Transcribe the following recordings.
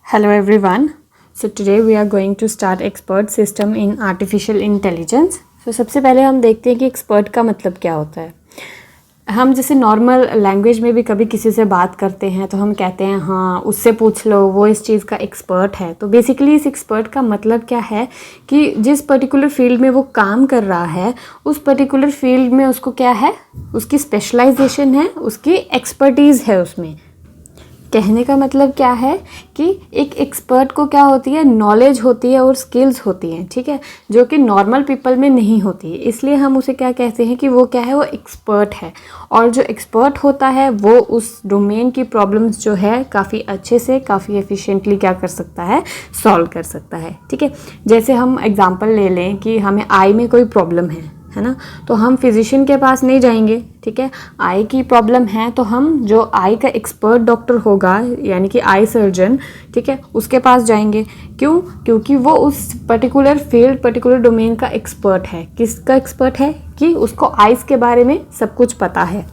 Hello everyone. So today we are going to start expert system in artificial intelligence. So सबसे पहले हम देखते हैं कि एक्सपर्ट का मतलब क्या होता है। हम जैसे नॉर्मल लैंग्वेज में भी कभी किसी से बात करते हैं तो हम कहते हैं हाँ उससे पूछ लो, वो इस चीज़ का एक्सपर्ट है। तो बेसिकली इस एक्सपर्ट का मतलब क्या है कि जिस पर्टिकुलर फील्ड में वो काम कर रहा है उस पर्टिकुलर फील्ड में उसको क्या है, उसकी स्पेशलाइजेशन है, उसकी एक्सपर्टीज़ है उसमें। कहने का मतलब क्या है कि एक एक्सपर्ट को क्या होती है, नॉलेज होती है और स्किल्स होती हैं, ठीक है, जो कि नॉर्मल पीपल में नहीं होती है। इसलिए हम उसे क्या कहते हैं कि वो क्या है, वो एक्सपर्ट है। और जो एक्सपर्ट होता है वो उस डोमेन की प्रॉब्लम्स जो है काफ़ी अच्छे से, काफ़ी एफिशिएंटली क्या कर सकता है, सॉल्व कर सकता है, ठीक है। जैसे हम एग्जांपल ले लें कि हमें आई में कोई प्रॉब्लम है ना, तो हम फिजिशियन के पास नहीं जाएंगे, ठीक है। आई की प्रॉब्लम है तो हम जो आई का एक्सपर्ट डॉक्टर होगा यानी कि आई सर्जन, ठीक है, उसके पास जाएंगे। क्यों? क्योंकि वो उस पर्टिकुलर फील्ड, पर्टिकुलर डोमेन का एक्सपर्ट है। किसका एक्सपर्ट है? कि उसको आइज़ के बारे में सब कुछ पता है।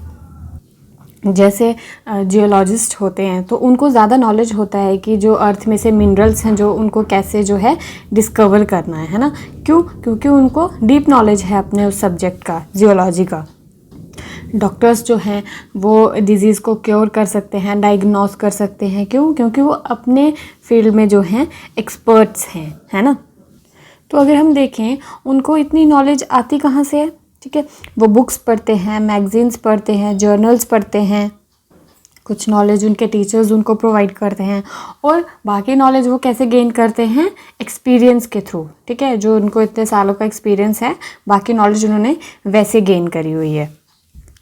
जैसे जियोलॉजिस्ट होते हैं तो उनको ज़्यादा नॉलेज होता है कि जो अर्थ में से मिनरल्स हैं जो उनको कैसे जो है डिस्कवर करना है ना। क्यों? क्योंकि उनको डीप नॉलेज है अपने उस सब्जेक्ट का, जियोलॉजी का। डॉक्टर्स जो हैं वो डिज़ीज़ को क्योर कर सकते हैं, डायग्नोस कर सकते हैं। क्यों? क्योंकि वो अपने फील्ड में जो हैं एक्सपर्ट्स हैं, है ना। तो अगर हम देखें उनको इतनी नॉलेज आती कहाँ से है, ठीक है। वो बुक्स पढ़ते हैं, मैगजीन्स पढ़ते हैं, जर्नल्स पढ़ते हैं, कुछ नॉलेज उनके टीचर्स उनको प्रोवाइड करते हैं, और बाकी नॉलेज वो कैसे गेन करते हैं, एक्सपीरियंस के थ्रू, ठीक है। जो उनको इतने सालों का एक्सपीरियंस है, बाकी नॉलेज उन्होंने वैसे गेन करी हुई है।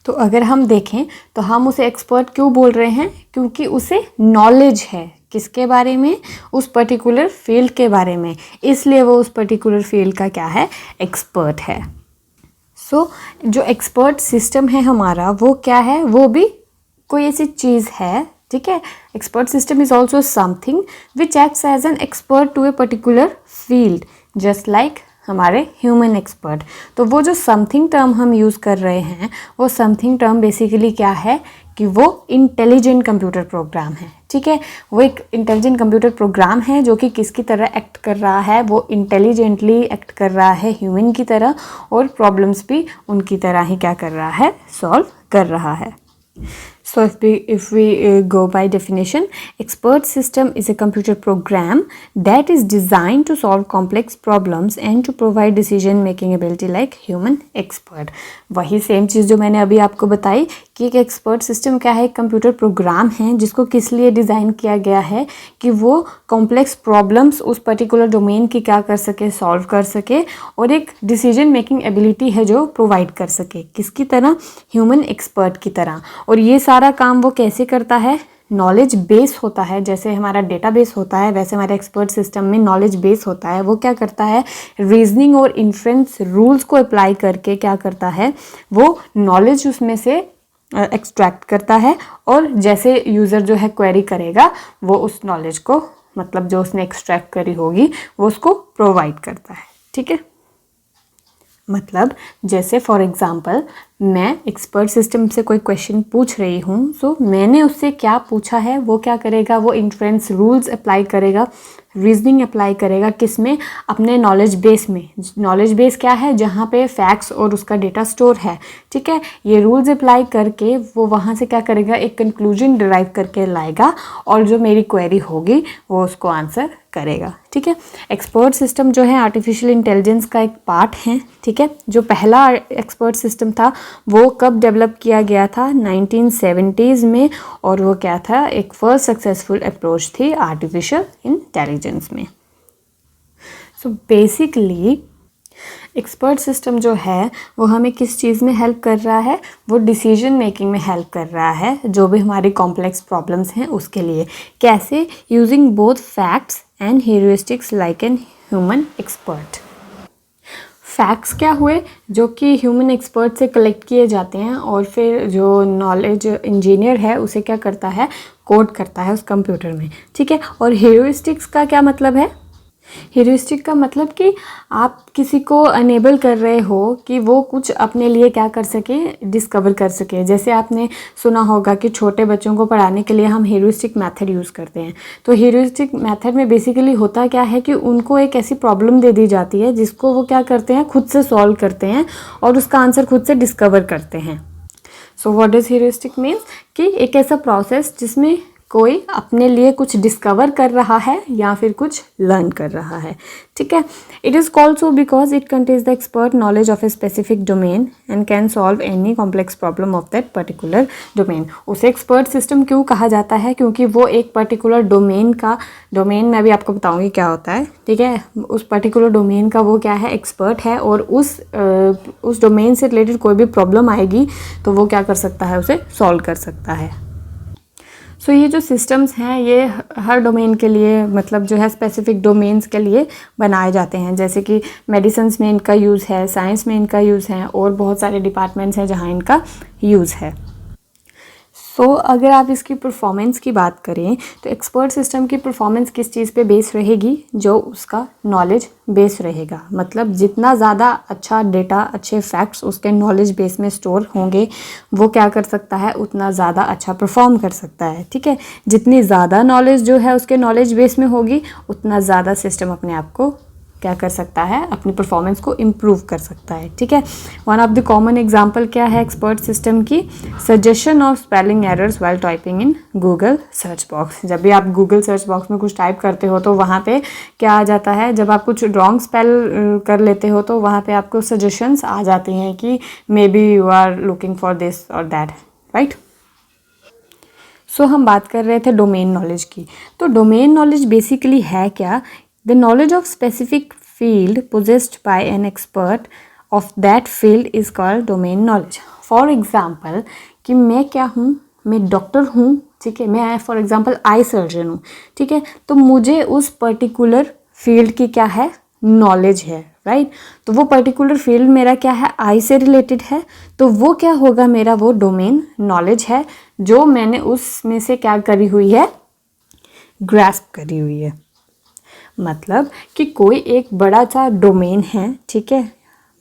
तो अगर हम देखें तो हम उसे एक्सपर्ट क्यों बोल रहे हैं? क्योंकि उसे नॉलेज है किसके बारे में, उस पर्टिकुलर फील्ड के बारे में, इसलिए वो उस पर्टिकुलर फील्ड का क्या है, एक्सपर्ट है। सो जो एक्सपर्ट सिस्टम है हमारा वो क्या है, वो भी कोई ऐसी चीज़ है, ठीक है। Expert system is also something which acts as an expert to a particular field, just like हमारे ह्यूमन एक्सपर्ट। तो वो जो समथिंग टर्म हम यूज़ कर रहे हैं वो समथिंग टर्म बेसिकली क्या है कि वो इंटेलिजेंट कंप्यूटर प्रोग्राम है, ठीक है। वो एक इंटेलिजेंट कंप्यूटर प्रोग्राम है जो कि किसकी तरह एक्ट कर रहा है, वो इंटेलिजेंटली एक्ट कर रहा है ह्यूमन की तरह, और प्रॉब्लम्स भी उनकी तरह ही क्या कर रहा है, सॉल्व कर रहा है। So if we go by definition, expert system is a computer program that is designed to solve complex problems and to provide decision making ability like human expert. वही सेम चीज़ जो मैंने अभी आपको बताई कि एक एक्सपर्ट सिस्टम क्या है, एक कंप्यूटर प्रोग्राम है जिसको किस लिए डिज़ाइन किया गया है कि वो कॉम्प्लेक्स प्रॉब्लम्स उस पर्टिकुलर डोमेन की क्या कर सके, सॉल्व कर सके, और एक डिसीजन मेकिंग एबिलिटी है जो प्रोवाइड कर सके, किसकी तरह, ह्यूमन एक्सपर्ट की तरह। और ये सारा काम वो कैसे करता है, नॉलेज बेस होता है। जैसे हमारा डेटाबेस होता है वैसे हमारे एक्सपर्ट सिस्टम में नॉलेज बेस होता है। वो क्या करता है, रीजनिंग और इन्फ्रेंस रूल्स को अप्लाई करके क्या करता है, वो नॉलेज उसमें से एक्सट्रैक्ट करता है, और जैसे यूज़र जो है क्वेरी करेगा वो उस नॉलेज को, मतलब जो उसने एक्सट्रैक्ट करी होगी वो उसको प्रोवाइड करता है, ठीक है। मतलब जैसे फॉर एग्ज़ाम्पल मैं एक्सपर्ट सिस्टम से कोई क्वेश्चन पूछ रही हूँ, सो मैंने उससे क्या पूछा है वो क्या करेगा, वो इन्फ्रेंस रूल्स अप्लाई करेगा, रीजनिंग अप्लाई करेगा, किस में, अपने नॉलेज बेस में। नॉलेज बेस क्या है, जहाँ पे फैक्ट्स और उसका डेटा स्टोर है, ठीक है। ये रूल्स अप्लाई करके वो वहाँ से क्या करेगा, एक कंक्लूजन डिराइव करके लाएगा, और जो मेरी क्वेरी होगी वो उसको आंसर करेगा, ठीक है। एक्सपर्ट सिस्टम जो है आर्टिफिशियल इंटेलिजेंस का एक पार्ट है, ठीक है। जो पहला एक्सपर्ट सिस्टम था वो कब डेवलप किया गया था, 1970s में, और वो क्या था, एक फर्स्ट सक्सेसफुल अप्रोच थी आर्टिफिशियल इंटेलिजेंस में। सो बेसिकली एक्सपर्ट सिस्टम जो है वो हमें किस चीज़ में हेल्प कर रहा है, वो डिसीजन मेकिंग में हेल्प कर रहा है, जो भी हमारी कॉम्प्लेक्स प्रॉब्लम्स हैं उसके लिए। कैसे? Using both facts and heuristics like an human expert. Facts क्या हुए, जो कि ह्यूमन एक्सपर्ट से कलेक्ट किए जाते हैं, और फिर जो नॉलेज इंजीनियर है उसे क्या करता है, कोड करता है उस कंप्यूटर में, ठीक है। और ह्यूरिस्टिक्स का क्या मतलब है, ह्यूरिस्टिक का मतलब कि आप किसी को अनेबल कर रहे हो कि वो कुछ अपने लिए क्या कर सके, डिस्कवर कर सके। जैसे आपने सुना होगा कि छोटे बच्चों को पढ़ाने के लिए हम ह्यूरिस्टिक मेथड यूज़ करते हैं। तो ह्यूरिस्टिक मेथड में बेसिकली होता क्या है कि उनको एक ऐसी प्रॉब्लम दे दी जाती है जिसको वो क्या करते हैं, खुद से सॉल्व करते हैं और उसका आंसर खुद से डिस्कवर करते हैं। So what does heuristic means कि एक ऐसा प्रोसेस जिसमें कोई अपने लिए कुछ डिस्कवर कर रहा है या फिर कुछ लर्न कर रहा है। ठीक है। It is called so because it contains the expert knowledge of a specific domain and can solve any complex problem of that particular domain. उसे एक्सपर्ट सिस्टम क्यों कहा जाता है? क्योंकि वो एक पर्टिकुलर डोमेन मैं भी आपको बताऊंगी क्या होता है। ठीक है। उस पर्टिकुलर डोमेन का वो क्या है, एक्सपर्ट है, और उस डोमेन से रिलेटेड कोई भी प्रॉब्लम आएगी तो वो क्या कर सकता है, उसे सॉल्व कर सकता है। सो ये जो सिस्टम्स हैं ये हर डोमेन के लिए, मतलब जो है स्पेसिफिक डोमेन्स के लिए बनाए जाते हैं। जैसे कि मेडिसिन्स में इनका यूज़ है, साइंस में इनका यूज़ है, और बहुत सारे डिपार्टमेंट्स हैं जहाँ इनका यूज़ है। सो अगर आप इसकी परफॉर्मेंस की बात करें तो एक्सपर्ट सिस्टम की परफॉर्मेंस किस चीज़ पे बेस रहेगी? जो उसका नॉलेज बेस रहेगा। मतलब जितना ज़्यादा अच्छा डेटा, अच्छे फैक्ट्स उसके नॉलेज बेस में स्टोर होंगे, वो क्या कर सकता है, उतना ज़्यादा अच्छा परफॉर्म कर सकता है। ठीक है। जितनी ज़्यादा नॉलेज जो है उसके नॉलेज बेस में होगी, उतना ज़्यादा सिस्टम अपने आप को क्या कर सकता है, अपनी परफॉर्मेंस को इम्प्रूव कर सकता है। ठीक है। One of the common example क्या है एक्सपर्ट सिस्टम की? Suggestion of spelling errors while typing in Google search box. जब भी आप गूगल सर्च बॉक्स में कुछ टाइप करते हो तो वहाँ पे क्या आ जाता है, जब आप कुछ रॉन्ग स्पेल कर लेते हो तो वहाँ पे आपको सजेशंस आ जाते हैं कि maybe you are looking for this और दैट, राइट। सो हम बात कर रहे थे डोमेन नॉलेज की। तो डोमेन नॉलेज बेसिकली है क्या? The knowledge of specific field possessed by an expert of that field is called domain knowledge. For example, कि मैं क्या हूँ, मैं डॉक्टर हूँ, ठीक है, मैं फॉर एग्जांपल आई सर्जन हूँ, ठीक है, तो मुझे उस पर्टिकुलर फील्ड की क्या है, नॉलेज है, राइट। तो वो पर्टिकुलर फील्ड मेरा क्या है, आई से रिलेटेड है, तो वो क्या होगा, मेरा वो डोमेन नॉलेज है जो मैंने उसमें से क्या करी हुई है, ग्रास्प करी हुई है। मतलब कि कोई एक बड़ा सा डोमेन है, ठीक है,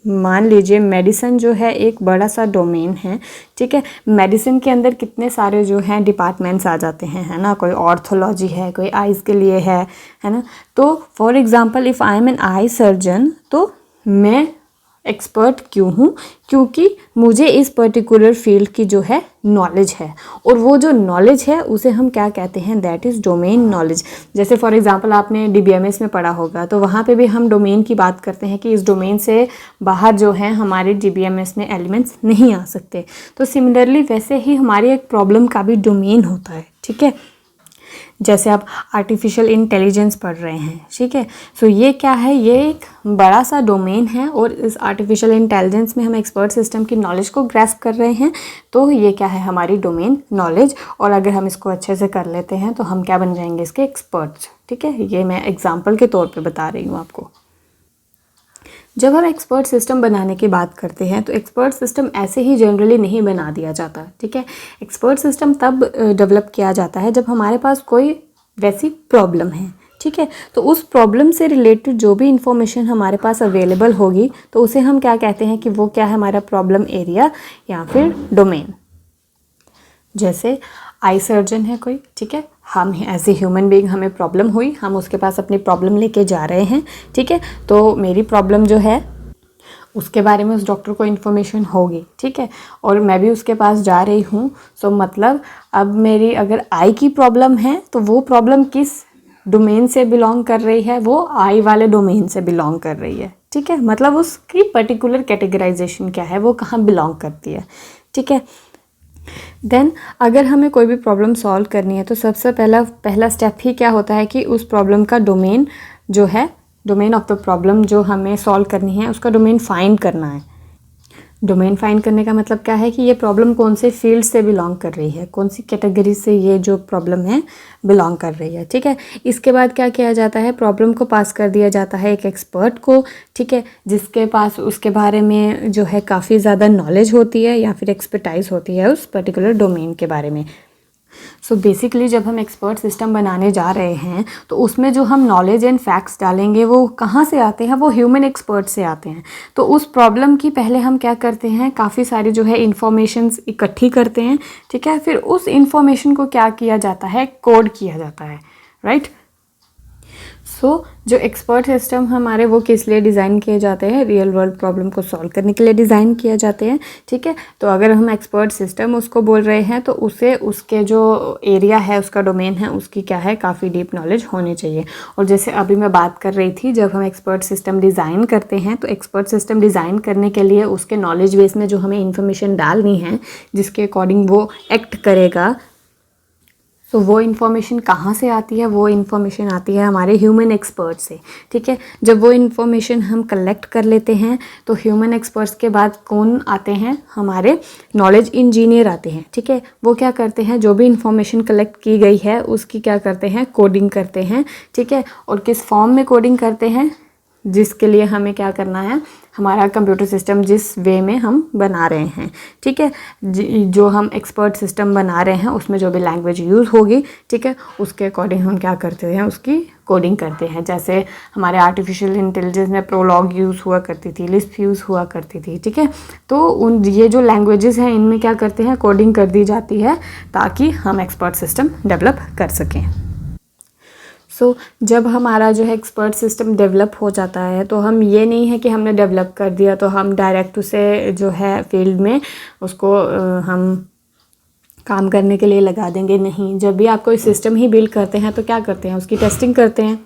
मान लीजिए मेडिसिन जो है एक बड़ा सा डोमेन है, ठीक है। मेडिसिन के अंदर कितने सारे जो हैं डिपार्टमेंट्स आ जाते हैं, है ना। कोई ऑर्थोलॉजी है, कोई आइज़ के लिए है ना। तो for example if I am an eye surgeon, तो मैं एक्सपर्ट क्यों हूँ? क्योंकि मुझे इस पर्टिकुलर फील्ड की जो है नॉलेज है, और वो जो नॉलेज है उसे हम क्या कहते हैं, दैट इज़ डोमेन नॉलेज। जैसे फॉर एग्जांपल आपने DBMS में पढ़ा होगा, तो वहाँ पे भी हम डोमेन की बात करते हैं कि इस डोमेन से बाहर जो है हमारे DBMS में एलिमेंट्स नहीं आ सकते। तो सिमिलरली वैसे ही हमारी एक प्रॉब्लम का भी डोमेन होता है, ठीक है। जैसे आप आर्टिफिशियल इंटेलिजेंस पढ़ रहे हैं, ठीक है। सो ये क्या है, ये एक बड़ा सा डोमेन है, और इस आर्टिफिशियल इंटेलिजेंस में हम एक्सपर्ट सिस्टम की नॉलेज को ग्रैस्प कर रहे हैं, तो ये क्या है, हमारी डोमेन नॉलेज। और अगर हम इसको अच्छे से कर लेते हैं तो हम क्या बन जाएंगे, इसके एक्सपर्ट्स, ठीक है। ये मैं एग्जाम्पल के तौर पर बता रही हूँ आपको। जब हम एक्सपर्ट सिस्टम बनाने की बात करते हैं तो एक्सपर्ट सिस्टम ऐसे ही जनरली नहीं बना दिया जाता, ठीक है। एक्सपर्ट सिस्टम तब डेवलप किया जाता है जब हमारे पास कोई वैसी प्रॉब्लम है, ठीक है। तो उस प्रॉब्लम से रिलेटेड जो भी इंफॉर्मेशन हमारे पास अवेलेबल होगी तो उसे हम क्या कहते हैं कि वो क्या है, हमारा प्रॉब्लम एरिया या फिर डोमेन। जैसे आई सर्जन है कोई, ठीक है, हम एज ए ह्यूमन बीइंग, हमें प्रॉब्लम हुई, हम उसके पास अपनी प्रॉब्लम लेके जा रहे हैं, ठीक है। तो मेरी प्रॉब्लम जो है उसके बारे में उस डॉक्टर को इन्फॉर्मेशन होगी, ठीक है, और मैं भी उसके पास जा रही हूँ। सो मतलब अब मेरी अगर आई की प्रॉब्लम है तो वो प्रॉब्लम किस डोमेन से बिलोंग कर रही है, वो आई वाले डोमेन से बिलोंग कर रही है, ठीक है। मतलब उसकी पर्टिकुलर कैटेगराइजेशन क्या है, वो कहाँ बिलोंग करती है, ठीक है। देन अगर हमें कोई भी प्रॉब्लम सॉल्व करनी है तो सबसे पहला स्टेप ही क्या होता है कि उस प्रॉब्लम का डोमेन जो है, डोमेन ऑफ द प्रॉब्लम जो हमें सॉल्व करनी है उसका डोमेन फाइंड करना है। डोमेन फाइंड करने का मतलब क्या है कि ये प्रॉब्लम कौन से फील्ड से बिलोंग कर रही है, कौन सी कैटेगरी से ये जो प्रॉब्लम है बिलोंग कर रही है, ठीक है। इसके बाद क्या किया जाता है, प्रॉब्लम को पास कर दिया जाता है एक एक्सपर्ट को, ठीक है, जिसके पास उसके बारे में जो है काफ़ी ज़्यादा नॉलेज होती है या फिर एक्सपर्टाइज होती है उस पर्टिकुलर डोमेन के बारे में। सो बेसिकली जब हम एक्सपर्ट सिस्टम बनाने जा रहे हैं तो उसमें जो हम नॉलेज एंड फैक्ट्स डालेंगे वो कहाँ से आते हैं, वो ह्यूमन एक्सपर्ट से आते हैं। तो उस प्रॉब्लम की पहले हम क्या करते हैं, काफ़ी सारी जो है इंफॉर्मेशंस इकट्ठी करते हैं, ठीक है। फिर उस इंफॉर्मेशन को क्या किया जाता है, कोड किया जाता है, राइट। सो जो एक्सपर्ट सिस्टम हमारे वो किस लिए डिज़ाइन किए जाते हैं, रियल वर्ल्ड प्रॉब्लम को सॉल्व करने के लिए डिज़ाइन किए जाते हैं, ठीक है। तो अगर हम एक्सपर्ट सिस्टम उसको बोल रहे हैं तो उसे उसके जो एरिया है, उसका डोमेन है, उसकी क्या है, काफ़ी डीप नॉलेज होनी चाहिए। और जैसे अभी मैं बात कर रही थी, जब हम एक्सपर्ट सिस्टम डिज़ाइन करते हैं तो एक्सपर्ट सिस्टम डिज़ाइन करने के लिए उसके नॉलेज बेस में जो हमें इन्फॉर्मेशन डालनी है, जिसके अकॉर्डिंग वो एक्ट करेगा, तो वो इन्फॉर्मेशन कहाँ से आती है, वो इन्फॉर्मेशन आती है हमारे ह्यूमन एक्सपर्ट से, ठीक है। जब वो इन्फॉर्मेशन हम कलेक्ट कर लेते हैं तो ह्यूमन एक्सपर्ट्स के बाद कौन आते हैं, हमारे नॉलेज इंजीनियर आते हैं, ठीक है। वो क्या करते हैं, जो भी इन्फॉर्मेशन कलेक्ट की गई है उसकी क्या करते हैं, कोडिंग करते हैं, ठीक है। और किस फॉर्म में कोडिंग करते हैं, जिसके लिए हमें क्या करना है, हमारा कंप्यूटर सिस्टम जिस वे में हम बना रहे हैं, ठीक है। जो हम एक्सपर्ट सिस्टम बना रहे हैं उसमें जो भी लैंग्वेज यूज़ होगी, ठीक है, उसके अकॉर्डिंग हम क्या करते हैं, उसकी कोडिंग करते हैं। जैसे हमारे आर्टिफिशियल इंटेलिजेंस में प्रोलॉग यूज़ हुआ करती थी, लिस्प यूज़ हुआ करती थी, ठीक है। तो ये जो लैंग्वेजेस हैं इनमें क्या करते हैं, कोडिंग कर दी जाती है ताकि हम एक्सपर्ट सिस्टम डेवलप कर सकें। सो जब हमारा जो है एक्सपर्ट सिस्टम डेवलप हो जाता है तो हम ये नहीं है कि हमने डेवलप कर दिया तो हम डायरेक्ट उसे जो है फील्ड में उसको हम काम करने के लिए लगा देंगे, नहीं। जब भी आप कोई सिस्टम ही बिल्ड करते हैं तो क्या करते हैं, उसकी टेस्टिंग करते हैं।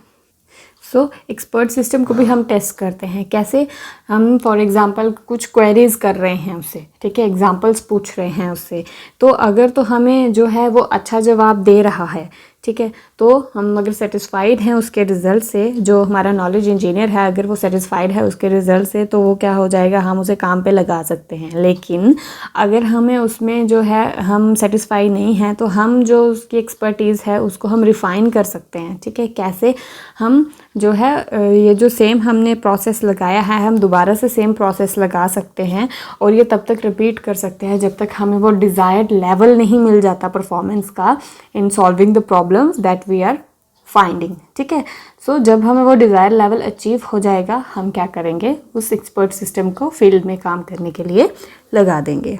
सो एक्सपर्ट सिस्टम को भी हम टेस्ट करते हैं। कैसे, हम फॉर एग्ज़ाम्पल कुछ क्वेरीज कर रहे हैं उससे, ठीक है, एग्जांपल्स पूछ रहे हैं उससे, तो अगर तो हमें जो है वो अच्छा जवाब दे रहा है, ठीक है, तो हम अगर सेटिस्फाइड हैं उसके रिज़ल्ट से, जो हमारा नॉलेज इंजीनियर है अगर वो सेटिस्फाइड है उसके रिज़ल्ट से, तो वो क्या हो जाएगा, हम उसे काम पे लगा सकते हैं। लेकिन अगर हमें उसमें जो है हम सेटिस्फाई नहीं हैं तो हम जो उसकी एक्सपर्टीज़ है उसको हम रिफ़ाइन कर सकते हैं, ठीक है। कैसे, हम जो है ये जो सेम हमने प्रोसेस लगाया है हम दोबारा से सेम प्रोसेस लगा सकते हैं और ये तब तक रिपीट कर सकते हैं जब तक हमें वो डिज़ायर्ड लेवल नहीं मिल जाता परफॉर्मेंस का in solving the problems that we are finding, ठीक है। सो जब हमें वो डिज़ायर लेवल अचीव हो जाएगा, हम क्या करेंगे, उस एक्सपर्ट सिस्टम को फील्ड में काम करने के लिए लगा देंगे।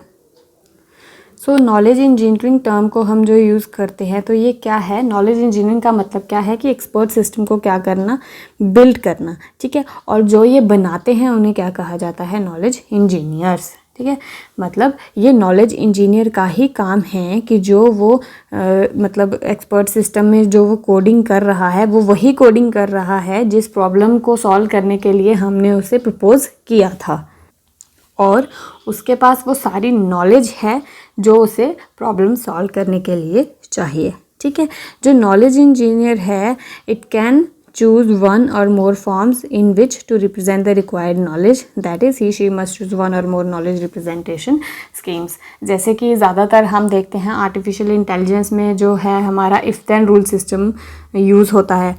सो नॉलेज इंजीनियरिंग टर्म को हम जो यूज़ करते हैं तो ये क्या है, नॉलेज इंजीनियरिंग का मतलब क्या है कि एक्सपर्ट सिस्टम को क्या करना, बिल्ड करना, ठीक है। और जो ये बनाते हैं उन्हें क्या कहा जाता है, नॉलेज इंजीनियर्स, ठीक है। मतलब ये नॉलेज इंजीनियर का ही काम है कि जो वो मतलब एक्सपर्ट सिस्टम में जो वो कोडिंग कर रहा है वो वही कोडिंग कर रहा है जिस प्रॉब्लम को सॉल्व करने के लिए हमने उसे प्रपोज किया था, और उसके पास वो सारी नॉलेज है जो उसे प्रॉब्लम सॉल्व करने के लिए चाहिए, ठीक है। जो नॉलेज इंजीनियर है, it can choose one or more forms in which to represent the required knowledge, that is he she must choose one or more knowledge representation schemes। जैसे कि ज़्यादातर हम देखते हैं आर्टिफिशियल इंटेलिजेंस में जो है हमारा if then rule system use होता है।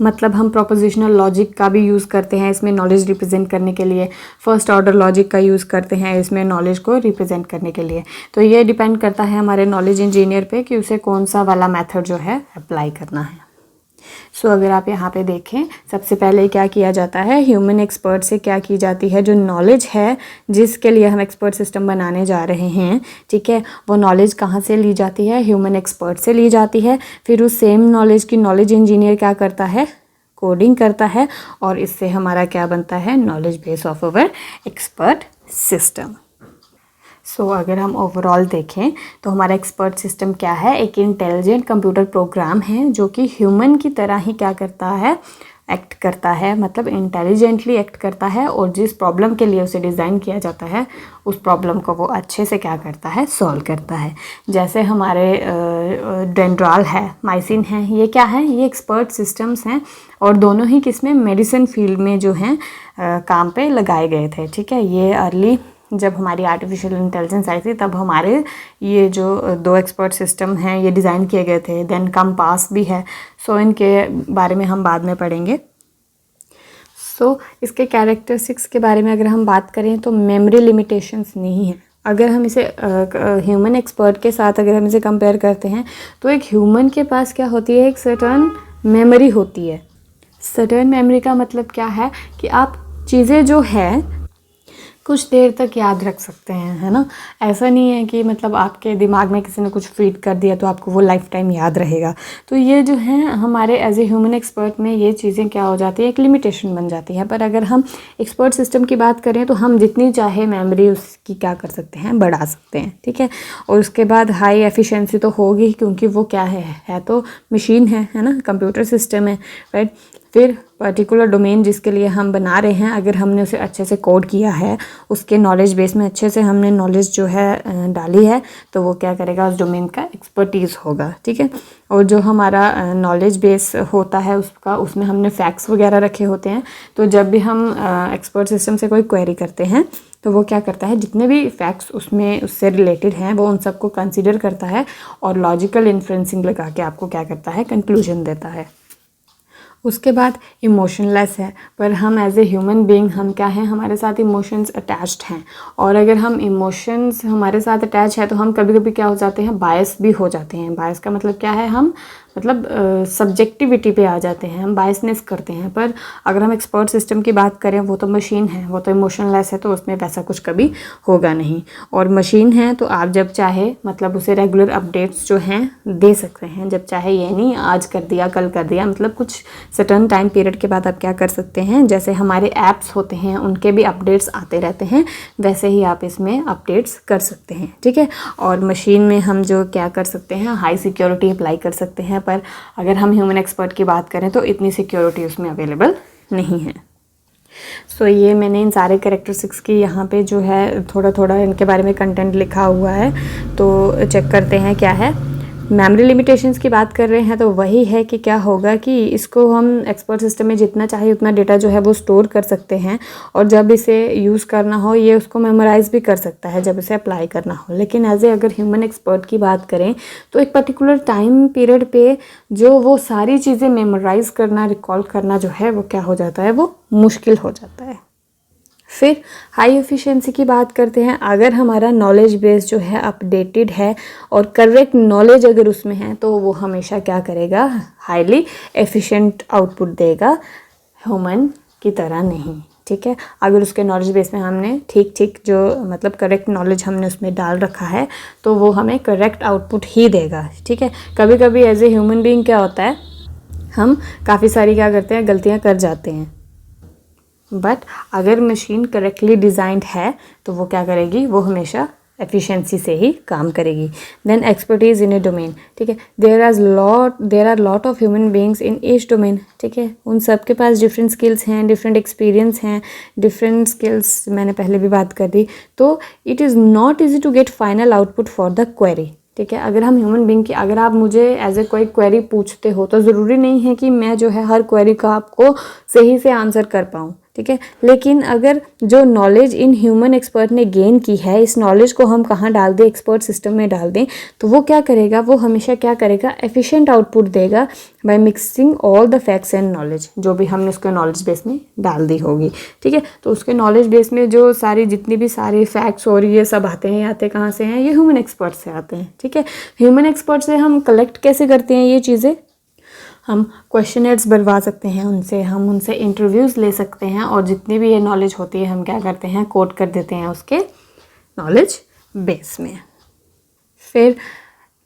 मतलब हम प्रोपोजिशनल लॉजिक का भी यूज़ करते हैं इसमें नॉलेज रिप्रेजेंट करने के लिए, फर्स्ट ऑर्डर लॉजिक का यूज़ करते हैं इसमें नॉलेज को रिप्रेजेंट करने के लिए। तो ये डिपेंड करता है हमारे नॉलेज इंजीनियर पे कि उसे कौन सा वाला मेथड जो है अप्लाई करना है। सो अगर आप यहाँ पे देखें, सबसे पहले क्या किया जाता है, ह्यूमन एक्सपर्ट से क्या की जाती है, जो नॉलेज है जिसके लिए हम एक्सपर्ट सिस्टम बनाने जा रहे हैं, ठीक है, वो नॉलेज कहाँ से ली जाती है, ह्यूमन एक्सपर्ट से ली जाती है। फिर उस सेम नॉलेज की नॉलेज इंजीनियर क्या करता है, कोडिंग करता है, और इससे हमारा क्या बनता है, knowledge base of our expert system. So अगर हम ओवरऑल देखें तो हमारा एक्सपर्ट सिस्टम क्या है, एक इंटेलिजेंट कंप्यूटर प्रोग्राम है जो कि ह्यूमन की तरह ही क्या करता है, एक्ट करता है, मतलब इंटेलिजेंटली एक्ट करता है, और जिस प्रॉब्लम के लिए उसे डिज़ाइन किया जाता है उस प्रॉब्लम को वो अच्छे से क्या करता है, सॉल्व करता है। जैसे हमारे डेंड्राल है, माइसिन है, ये क्या है, ये एक्सपर्ट सिस्टम्स हैं और दोनों ही किसमें, मेडिसिन फील्ड में जो हैं काम पे लगाए गए थे, ठीक है। ये अर्ली जब हमारी आर्टिफिशियल इंटेलिजेंस आई थी तब हमारे ये जो दो एक्सपर्ट सिस्टम हैं ये डिज़ाइन किए गए थे। देन कंपास भी है, सो इनके बारे में हम बाद में पढ़ेंगे। सो इसके कैरेक्टरिस्टिक्स के बारे में अगर हम बात करें तो मेमोरी लिमिटेशंस नहीं है। अगर हम इसे ह्यूमन एक्सपर्ट के साथ अगर हम इसे कंपेयर करते हैं तो एक ह्यूमन के पास क्या होती है, एक सर्टेन मेमोरी होती है। सर्टेन मेमोरी का मतलब क्या है कि आप चीज़ें जो है कुछ देर तक याद रख सकते हैं, है ना। ऐसा नहीं है कि मतलब आपके दिमाग में किसी ने कुछ फीड कर दिया तो आपको वो लाइफ टाइम याद रहेगा। तो ये जो है हमारे एज ए ह्यूमन एक्सपर्ट में ये चीज़ें क्या हो जाती है, एक लिमिटेशन बन जाती है। पर अगर हम एक्सपर्ट सिस्टम की बात करें तो हम जितनी चाहे मेमोरी उसकी क्या कर सकते हैं, बढ़ा सकते हैं, ठीक है। और उसके बाद हाई एफिशिएंसी तो होगी, क्योंकि वो क्या है तो मशीन है ना, कंप्यूटर सिस्टम है, राइट। फिर पर्टिकुलर डोमेन जिसके लिए हम बना रहे हैं, अगर हमने उसे अच्छे से कोड किया है, उसके नॉलेज बेस में अच्छे से हमने नॉलेज जो है डाली है, तो वो क्या करेगा, उस डोमेन का एक्सपर्टीज़ होगा, ठीक है। और जो हमारा नॉलेज बेस होता है उसका, उसमें हमने फैक्ट्स वगैरह रखे होते हैं। तो जब भी हम एक्सपर्ट सिस्टम से कोई क्वेरी करते हैं तो वो क्या करता है, जितने भी फैक्ट्स उसमें उससे रिलेटेड हैं वो उन सबको कंसिडर करता है और लॉजिकल इन्फ्रेंसिंग लगा के आपको क्या करता है, कंक्लूजन देता है। उसके बाद इमोशनलेस है, पर हम एज ए ह्यूमन बीइंग हम क्या हैं, हमारे साथ इमोशंस अटैच्ड हैं। और अगर हम इमोशंस हमारे साथ अटैच है तो हम कभी कभी क्या हो जाते हैं, बायस भी हो जाते हैं। बायस का मतलब क्या है, हम मतलब सब्जेक्टिविटी पे आ जाते हैं, हम बायसनेस करते हैं। पर अगर हम एक्सपर्ट सिस्टम की बात करें, वो तो मशीन है, वो तो इमोशनलेस है, तो उसमें वैसा कुछ कभी होगा नहीं। और मशीन है तो आप जब चाहे मतलब उसे रेगुलर अपडेट्स जो हैं दे सकते हैं, जब चाहे, ये नहीं आज कर दिया कल कर दिया, मतलब कुछ सर्टन टाइम पीरियड के बाद आप क्या कर सकते हैं, जैसे हमारे ऐप्स होते हैं उनके भी अपडेट्स आते रहते हैं, वैसे ही आप इसमें अपडेट्स कर सकते हैं, ठीक है। और मशीन में हम जो क्या कर सकते हैं, हाई सिक्योरिटी अप्लाई कर सकते हैं। पर अगर हम ह्यूमन एक्सपर्ट की बात करें तो इतनी सिक्योरिटी उसमें अवेलेबल नहीं है। सो ये मैंने इन सारे कैरेक्टरिस्टिक्स की यहाँ पे जो है थोड़ा थोड़ा इनके बारे में कंटेंट लिखा हुआ है, तो चेक करते हैं क्या है। मेमोरी लिमिटेशंस की बात कर रहे हैं तो वही है कि क्या होगा कि इसको हम एक्सपर्ट सिस्टम में जितना चाहिए उतना डेटा जो है वो स्टोर कर सकते हैं, और जब इसे यूज़ करना हो ये उसको मेमोराइज़ भी कर सकता है जब इसे अप्लाई करना हो। लेकिन एज ए अगर ह्यूमन एक्सपर्ट की बात करें तो एक पर्टिकुलर टाइम पीरियड पे जो वो सारी चीज़ें मेमोराइज़ करना, रिकॉल करना जो है वो क्या हो जाता है, वो मुश्किल हो जाता है। फिर हाई एफिशिएंसी की बात करते हैं। अगर हमारा नॉलेज बेस जो है अपडेटेड है और करेक्ट नॉलेज अगर उसमें है तो वो हमेशा क्या करेगा, हाईली एफिशिएंट आउटपुट देगा, ह्यूमन की तरह नहीं, ठीक है। अगर उसके नॉलेज बेस में हमने ठीक जो मतलब करेक्ट नॉलेज हमने उसमें डाल रखा है तो वो हमें करेक्ट आउटपुट ही देगा, ठीक है। कभी कभी एज ए ह्यूमन बीइंग क्या होता है, हम काफ़ी सारी क्या करते हैं, गलतियाँ कर जाते हैं। बट अगर मशीन करेक्टली डिज़ाइंड है तो वो क्या करेगी, वो हमेशा एफिशिएंसी से ही काम करेगी। Then expertise in a domain, ठीक है। There are lot of human beings in each domain, ठीक है। उन सब के पास डिफरेंट स्किल्स हैं, डिफरेंट एक्सपीरियंस हैं, डिफरेंट स्किल्स मैंने पहले भी बात कर दी। तो it is not easy to get final output for the query, ठीक है। अगर हम ह्यूमन बीइंग की, अगर आप मुझे एज ए कोई क्वेरी पूछते हो तो ज़रूरी नहीं है कि मैं जो है हर क्वेरी का आपको सही से आंसर कर पाऊँ, ठीक है। लेकिन अगर जो नॉलेज इन ह्यूमन एक्सपर्ट ने गेन की है, इस नॉलेज को हम कहाँ डाल दें, एक्सपर्ट सिस्टम में डाल दें, तो वो क्या करेगा, वो हमेशा क्या करेगा, एफिशिएंट आउटपुट देगा by mixing all the facts and knowledge, जो भी हमने उसके नॉलेज बेस में डाल दी होगी, ठीक है। तो उसके नॉलेज बेस में जो सारी जितनी भी सारी फैक्ट्स और ये सब आते हैं, आते कहाँ से हैं, ये ह्यूमन एक्सपर्ट से आते हैं, ठीक है। ह्यूमन एक्सपर्ट से हम कलेक्ट कैसे करते हैं ये चीज़ें, हम क्वेश्चनर्स बनवा सकते हैं उनसे, हम उनसे इंटरव्यूज़ ले सकते हैं, और जितनी भी ये नॉलेज होती है हम क्या करते हैं, कोट कर देते हैं उसके नॉलेज बेस में। फिर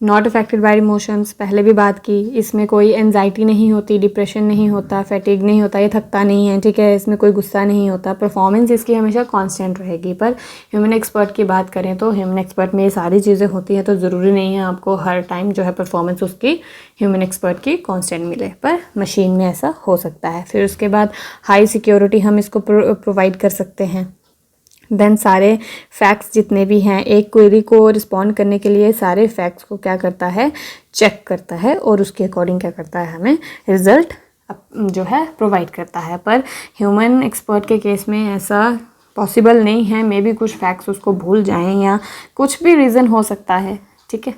नॉट अफेक्टेड बाय इमोशंस, पहले भी बात की, इसमें कोई एनजाइटी नहीं होती, डिप्रेशन नहीं होता, फैटिग नहीं होता, ये थकता नहीं है, ठीक है। इसमें कोई गुस्सा नहीं होता, परफॉर्मेंस इसकी हमेशा कांस्टेंट रहेगी। पर ह्यूमन एक्सपर्ट की बात करें तो ह्यूमन एक्सपर्ट में ये सारी चीज़ें होती हैं, तो ज़रूरी नहीं है आपको हर टाइम जो है परफॉर्मेंस उसकी ह्यूमन एक्सपर्ट की कांस्टेंट मिले, पर मशीन में ऐसा हो सकता है। फिर उसके बाद हाई सिक्योरिटी हम इसको प्रोवाइड कर सकते हैं। देन सारे फैक्ट्स जितने भी हैं, एक क्वेरी को रिस्पॉन्ड करने के लिए सारे फैक्ट्स को क्या करता है, चेक करता है, और उसके अकॉर्डिंग क्या करता है, हमें रिजल्ट जो है प्रोवाइड करता है। पर ह्यूमन एक्सपर्ट के केस में ऐसा पॉसिबल नहीं है, मे बी कुछ फैक्ट्स उसको भूल जाएं या कुछ भी रीज़न हो सकता है, ठीक है।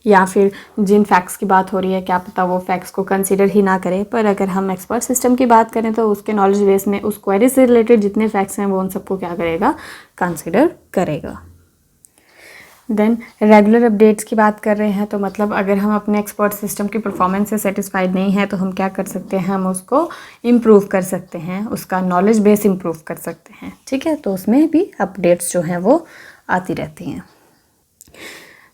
या फिर जिन फैक्ट्स की बात हो रही है क्या पता वो फैक्ट्स को कंसीडर ही ना करें। पर अगर हम एक्सपर्ट सिस्टम की बात करें तो उसके नॉलेज बेस में उस क्वेरी से रिलेटेड जितने फैक्ट्स हैं वो उन सबको क्या करेगा, कंसीडर करेगा। देन रेगुलर अपडेट्स की बात कर रहे हैं तो मतलब अगर हम अपने एक्सपर्ट सिस्टम की परफॉर्मेंस से सेटिस्फाइड नहीं है तो हम क्या कर सकते हैं, हम उसको इम्प्रूव कर सकते हैं, उसका नॉलेज बेस इम्प्रूव कर सकते हैं। ठीक है, तो उसमें भी अपडेट्स जो हैं वो आती रहती हैं।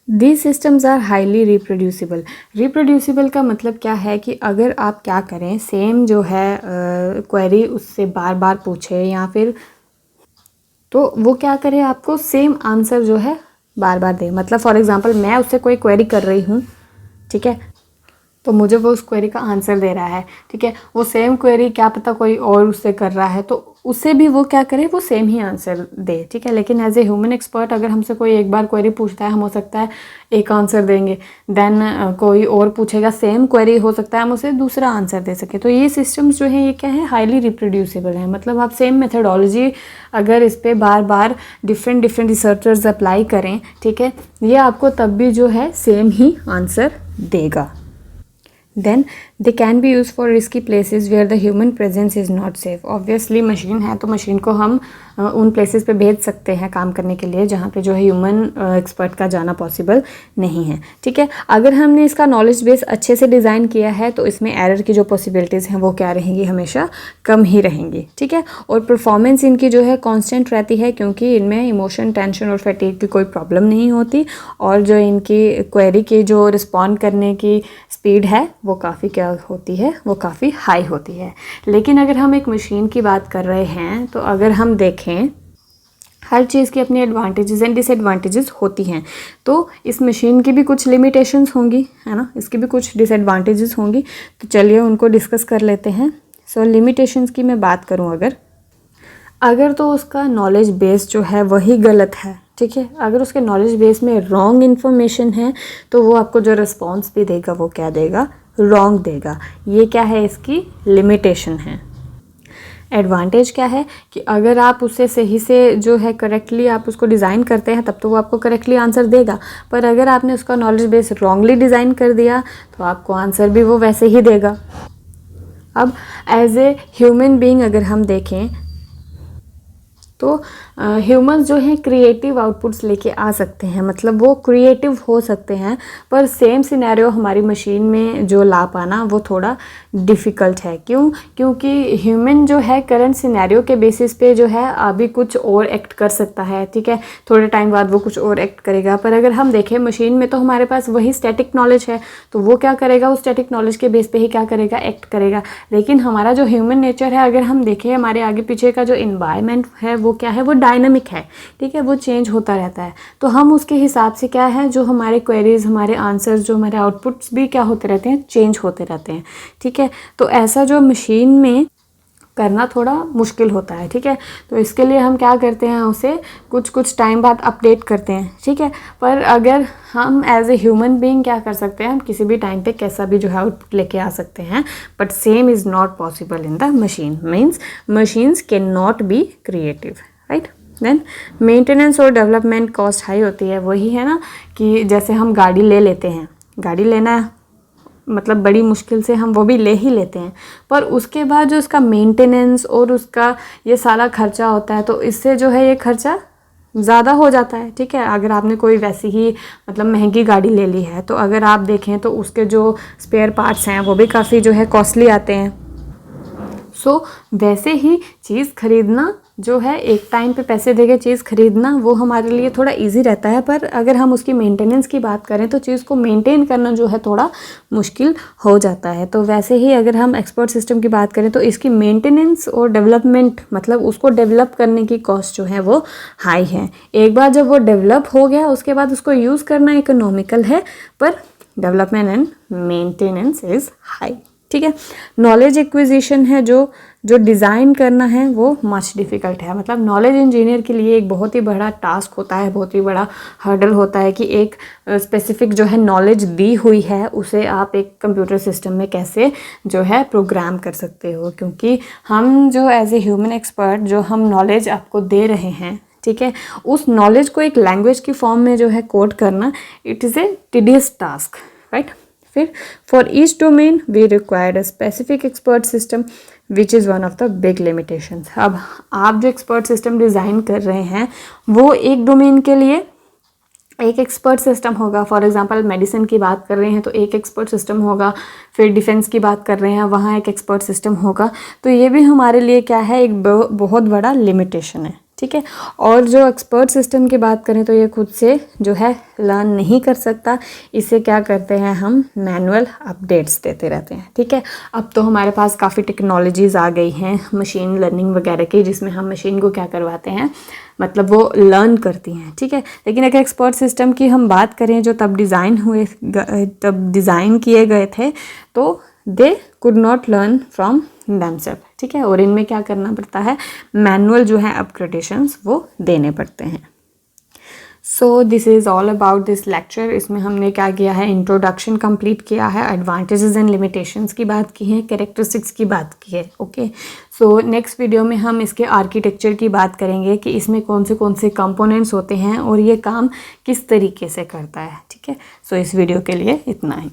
These systems are highly reproducible। Reproducible का मतलब क्या है कि अगर आप क्या करें, सेम जो है क्वेरी उससे बार बार पूछे या फिर तो वो क्या करे, आपको सेम आंसर जो है बार बार दे। मतलब फॉर एग्जांपल मैं उससे कोई क्वेरी कर रही हूँ, ठीक है, तो मुझे वो उस क्वेरी का आंसर दे रहा है। ठीक है, वो सेम क्वेरी क्या पता कोई और उससे कर रहा है तो उससे भी वो क्या करे, वो सेम ही आंसर दे। ठीक है, लेकिन एज ए ह्यूमन एक्सपर्ट अगर हमसे कोई एक बार क्वेरी पूछता है, हम हो सकता है एक आंसर देंगे, देन कोई और पूछेगा सेम क्वेरी, हो सकता है हम उसे दूसरा आंसर दे सके। तो ये सिस्टम्स जो हैं ये क्या है, हाईली रिप्रोड्यूसिबल है। मतलब आप सेम मेथडोलॉजी अगर इस पर बार बार डिफरेंट रिसर्चर्स अप्लाई करें, ठीक है, ये आपको तब भी जो है सेम ही आंसर देगा। Then they can be used for risky places where the human presence is not safe। Obviously machine है तो मशीन को हम उन प्लेसेस पे भेज सकते हैं काम करने के लिए जहाँ पे जो है ह्यूमन एक्सपर्ट का जाना पॉसिबल नहीं है। ठीक है, अगर हमने इसका नॉलेज बेस अच्छे से डिज़ाइन किया है तो इसमें एरर की जो पॉसिबिलिटीज़ हैं वो क्या रहेंगी, हमेशा कम ही रहेंगी। ठीक है, और परफॉर्मेंस इनकी जो है कांस्टेंट रहती है क्योंकि इनमें इमोशन, टेंशन और फैटीग की कोई प्रॉब्लम नहीं होती और जो इनकी क्वेरी की जो रिस्पॉन्ड करने की स्पीड है वो काफ़ी क्या होती है, वो काफ़ी हाई होती है। लेकिन अगर हम एक मशीन की बात कर रहे हैं तो अगर हम देखें हर चीज़ की अपनी एडवांटेजेस एंड डिसएडवांटेजेस होती हैं, तो इस मशीन की भी कुछ लिमिटेशंस होंगी, है ना, इसकी भी कुछ डिसएडवांटेजेस होंगी। तो चलिए उनको डिस्कस कर लेते हैं। सो लिमिटेशंस की मैं बात करूं अगर तो उसका नॉलेज बेस जो है वही गलत है। ठीक है, अगर उसके नॉलेज बेस में रॉन्ग इन्फॉर्मेशन है तो वो आपको जो रिस्पॉन्स भी देगा वो क्या देगा, रॉन्ग देगा। ये क्या है, इसकी लिमिटेशन है। एडवांटेज क्या है कि अगर आप उससे सही से जो है करेक्टली आप उसको डिज़ाइन करते हैं तब तो वो आपको करेक्टली आंसर देगा, पर अगर आपने उसका नॉलेज बेस रॉन्गली डिज़ाइन कर दिया तो आपको आंसर भी वो वैसे ही देगा। अब एज ए ह्यूमन बीइंग अगर हम देखें तो ह्यूमंस जो हैं क्रिएटिव आउटपुट्स लेके आ सकते हैं, मतलब वो क्रिएटिव हो सकते हैं, पर सेम सिनेरियो हमारी मशीन में जो ला पाना वो थोड़ा डिफ़िकल्ट है। क्यों? क्योंकि ह्यूमन जो है करंट सिनेरियो के बेसिस पे जो है अभी कुछ और एक्ट कर सकता है। ठीक है, थोड़े टाइम बाद वो कुछ और एक्ट करेगा, पर अगर हम देखें मशीन में तो हमारे पास वही स्टैटिक नॉलेज है, तो वो क्या करेगा, उस स्टैटिक नॉलेज के बेस पे ही क्या करेगा, एक्ट करेगा। लेकिन हमारा जो ह्यूमन नेचर है, अगर हम देखें हमारे आगे पीछे का जो इन्वायरमेंट है वो क्या है, वो डायनामिक है। ठीक है, वो चेंज होता रहता है, तो हम उसके हिसाब से क्या है, जो हमारे क्वेरीज, हमारे आंसर्स, जो हमारे आउटपुट्स भी क्या होते रहते हैं, चेंज होते रहते हैं। ठीक है, तो ऐसा जो मशीन में करना थोड़ा मुश्किल होता है। ठीक है, तो इसके लिए हम क्या करते हैं, उसे कुछ टाइम बाद अपडेट करते हैं। ठीक है, पर अगर हम एज ए ह्यूमन बीइंग क्या कर सकते हैं, हम किसी भी टाइम पे कैसा भी जो है आउटपुट लेके आ सकते हैं, but same is not possible in the machine. Means machines can not be creative, right. Then maintenance और डेवलपमेंट कॉस्ट हाई होती है। वही है ना कि जैसे हम गाड़ी ले लेते हैं, गाड़ी लेना मतलब बड़ी मुश्किल से हम वो भी ले ही लेते हैं, पर उसके बाद जो उसका मेंटेनेंस और उसका ये सारा खर्चा होता है, तो इससे जो है ये खर्चा ज़्यादा हो जाता है। ठीक है, अगर आपने कोई वैसी ही मतलब महंगी गाड़ी ले ली है तो अगर आप देखें तो उसके जो स्पेयर पार्ट्स हैं वो भी काफ़ी जो है कॉस्टली आते हैं। सो वैसे ही चीज़ खरीदना जो है, एक टाइम पे पैसे देके चीज़ खरीदना वो हमारे लिए थोड़ा इजी रहता है, पर अगर हम उसकी मेंटेनेंस की बात करें तो चीज़ को मेंटेन करना जो है थोड़ा मुश्किल हो जाता है। तो वैसे ही अगर हम एक्सपर्ट सिस्टम की बात करें तो इसकी मेंटेनेंस और डेवलपमेंट, मतलब उसको डेवलप करने की कॉस्ट जो है वो हाई है। एक बार जब वो डेवलप हो गया उसके बाद उसको यूज़ करना इकोनॉमिकल है, पर development and maintenance is high. ठीक है, नॉलेज एक्विजिशन है जो डिज़ाइन करना है वो मच डिफ़िकल्ट है। मतलब नॉलेज इंजीनियर के लिए एक बहुत ही बड़ा टास्क होता है, बहुत ही बड़ा हर्डल होता है कि एक स्पेसिफिक जो है नॉलेज दी हुई है उसे आप एक कंप्यूटर सिस्टम में कैसे जो है प्रोग्राम कर सकते हो। क्योंकि हम जो एज ए ह्यूमन एक्सपर्ट जो हम नॉलेज आपको दे रहे हैं, ठीक है। उस नॉलेज को एक लैंग्वेज की फॉर्म में जो है कोड करना, it is a tedious task, right. फिर for each domain we required a specific expert system which is one of the big limitations. अब आप जो एक्सपर्ट सिस्टम डिज़ाइन कर रहे हैं वो एक डोमेन के लिए एक एक्सपर्ट सिस्टम होगा। फॉर एग्जांपल मेडिसिन की बात कर रहे हैं तो एक एक्सपर्ट सिस्टम होगा, फिर डिफेंस की बात कर रहे हैं वहाँ एक एक्सपर्ट सिस्टम होगा। तो ये भी हमारे लिए क्या है, एक बहुत बड़ा लिमिटेशन है, ठीक है। और जो एक्सपर्ट सिस्टम की बात करें तो ये खुद से जो है लर्न नहीं कर सकता, इसे क्या करते हैं हम मैनुअल अपडेट्स देते रहते हैं, ठीक है। अब तो हमारे पास काफ़ी टेक्नोलॉजीज़ आ गई हैं मशीन लर्निंग वगैरह की, जिसमें हम मशीन को क्या करवाते हैं, मतलब वो लर्न करती हैं, ठीक है। लेकिन अगर एक्सपर्ट सिस्टम की हम बात करें जो तब डिज़ाइन किए गए थे तो they could not learn from themselves, ठीक है। और इनमें क्या करना पड़ता है, मैनुअल जो है अपग्रेडेशंस वो देने पड़ते हैं। So this is all about this lecture. इसमें हमने क्या किया है, इंट्रोडक्शन कंप्लीट किया है, एडवांटेजेस एंड लिमिटेशंस की बात की है, कैरेक्टरिस्टिक्स की बात की है, ओके। सो नेक्स्ट वीडियो में हम इसके आर्किटेक्चर की बात करेंगे कि इसमें कौन से कंपोनेंट्स होते हैं और ये काम किस तरीके से करता है, ठीक है। सो इस वीडियो के लिए इतना ही।